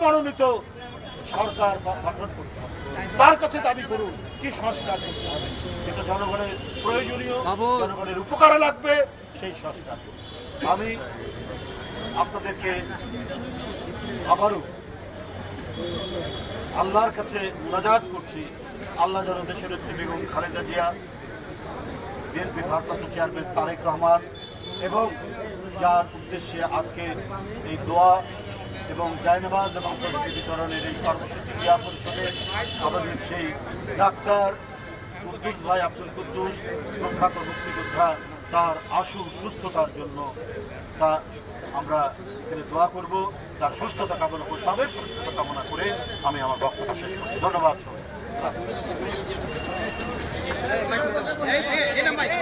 মনোনীত সরকার গঠন করতে হবে, তার কাছে দাবি করুন কি সংস্কার করতে হবে, কিন্তু জনগণের প্রয়োজনীয়, জনগণের উপকারে লাগবে সেই সংস্কার। আমি আপনাদেরকে আবারও আল্লাহর কাছে মুনাজাত করছি, আল্লাহ যেন দেশের নেত্রী বেগম খালেদা জিয়া, বিএনপি ভারপ্রাপ্ত চেয়ারম্যান তারেক রহমান এবং যার উদ্দেশ্যে আজকে এই দোয়া এবং জায়নামাজ এবং প্রযুক্তি বিতরণের এই কর্মসূচি ক্রিয়া পরিষদে আমাদের সেই ডাক্তার কুদ্দুস ভাই আব্দুল কুদ্দুস, প্রখ্যাত মুক্তিযোদ্ধা, তার আশু সুস্থতার জন্য তা আমরা এখানে দোয়া করব, তার সুস্থতা কামনা করে, তাদের সুস্থতা কামনা করে আমি আমার বক্তব্য শেষ করছি। ধন্যবাদ সবাই।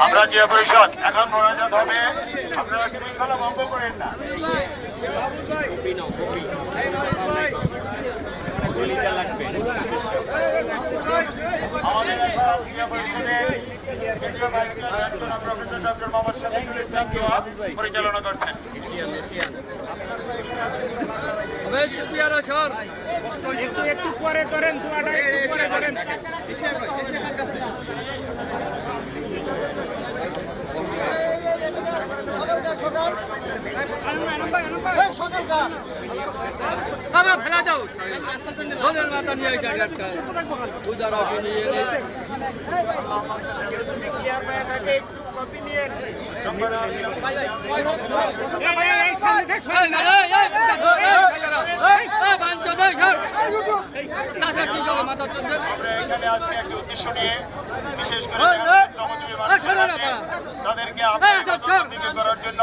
আমরা জিয়া পরিষদ এখন মোনাজাত হবে, আপনারা শৃঙ্খলা ভঙ্গ করেন না। আমাদের জিয়া পরিষদের প্রফেসর ডক্টর মোহাম্মদ শফিকুল ইসলাম পরিচালনা করছেন। একটু পরে ধরেন, পরে ধরেন। আমরা ফেলা দাও সোজের মাথা নিয়ে উদারা নিয়ে এখানে আজকে একটি উদ্দেশ্য নিয়ে, বিশেষ করে তাদেরকে করার জন্য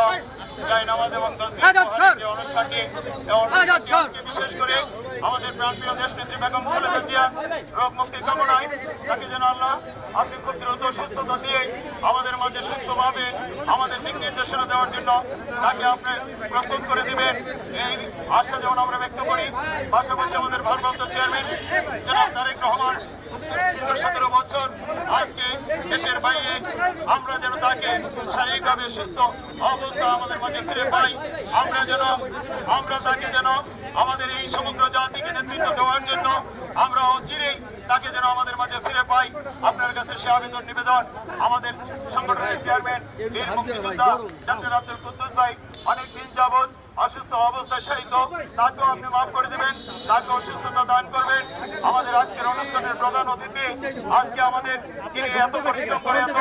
জায়নামাজ এবং যে অনুষ্ঠানটি বিশেষ করে আমাদের প্রাণপ্রিয় দেশ নেত্রী বেগম খালেদা জিয়া রোগ মুক্তির কামনায় তাকে যেন আল্লাহ আপনি খুব দ্রুত সুস্থতা দিয়ে আমাদের মাঝে সুস্থভাবে আমাদের দিক নির্দেশনা দেওয়ার জন্য তাকে আপনি প্রস্তুত করে দিবেন, এই আশা যেমন আমরা ব্যক্ত করি। পাশাপাশি আমাদের ভারপ্রাপ্ত চেয়ারম্যান জনাব তারেক রহমান দীর্ঘ 17 বছর আজকে দেশের বাইরে, আমরা যেন তাকে শারীরিকভাবে সুস্থ অবস্থা আমাদের মাঝে ফিরে পাই, আমরা তাকে যেন আমাদের এই সমগ্র জাতিকে নেতৃত্ব দেওয়ার জন্য আমরা অচিরেই তাকে যেন আমাদের মাঝে ফিরে পাই। আপনার কাছে সে আবেদন নিবেদন। আমাদের সংগঠনের চেয়ারম্যান বীর মুক্তিযোদ্ধা ডক্টর আব্দুল কুদ্দুস ভাই অনেকদিন যাবৎ অসুস্থ অবস্থায় শায়িত, তাকেও আপনি মাফ করে দেবেন, তাকেও সুস্থতা দান করবেন। আমাদের আজকের অনুষ্ঠানের প্রধান অতিথি, আজকে আমাদের যিনি এত পরিশ্রম করে, এত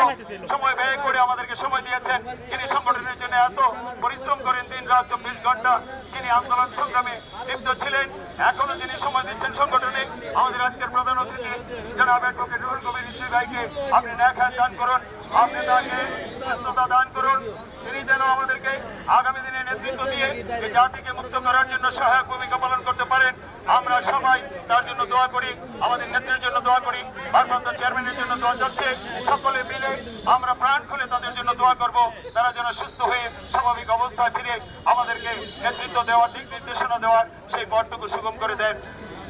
সময় ব্যয় করে আমাদেরকে সময় দিয়েছেন, যিনি সংগঠনের জন্য এত পরিশ্রম করেন, দিন রাত 24 ঘন্টা যিনি আন্দোলন সংগ্রামে লিপ্ত ছিলেন, এখনো যিনি সময় দিচ্ছেন সংগঠনে, আমাদের আজকের প্রধান অতিথি জনাব অ্যাডভোকেট রুহুল কবির রিজভী ভাইকে আপনি ন্যায় দান করুন, আপনি তাকে সুস্থতা দান করুন, তিনি যেন আমাদেরকে আগামী দিনে নেতৃত্ব দিয়ে এই জাতিকে মুক্ত করার জন্য সহায়ক ভূমিকা পালন করতে পারেন। আমরা সবাই তার জন্য দোয়া করি, আমাদের নেত্রীর জন্য দোয়া করি, ভারপ্রাপ্ত চেয়ারম্যানের জন্য দোয়া যাচ্ছে, সকলে মিলে আমরা প্রাণ খুলে তাদের জন্য দোয়া করব, তারা যেন সুস্থ হয়ে স্বাভাবিক অবস্থায় ফিরে আমাদেরকে নেতৃত্ব দেওয়ার, দিক নির্দেশনা দেওয়ার সেই পথটুকু সুগম করে দেন।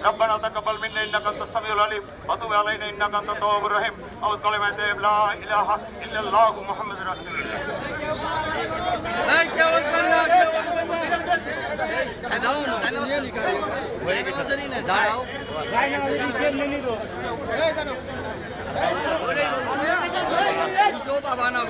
ربنا تقبل منا انك انت السميع العليم وتب علينا انك انت التواب الرحيم اعوذ بكلمات لا اله الا الله محمد رسول الله. বাবা না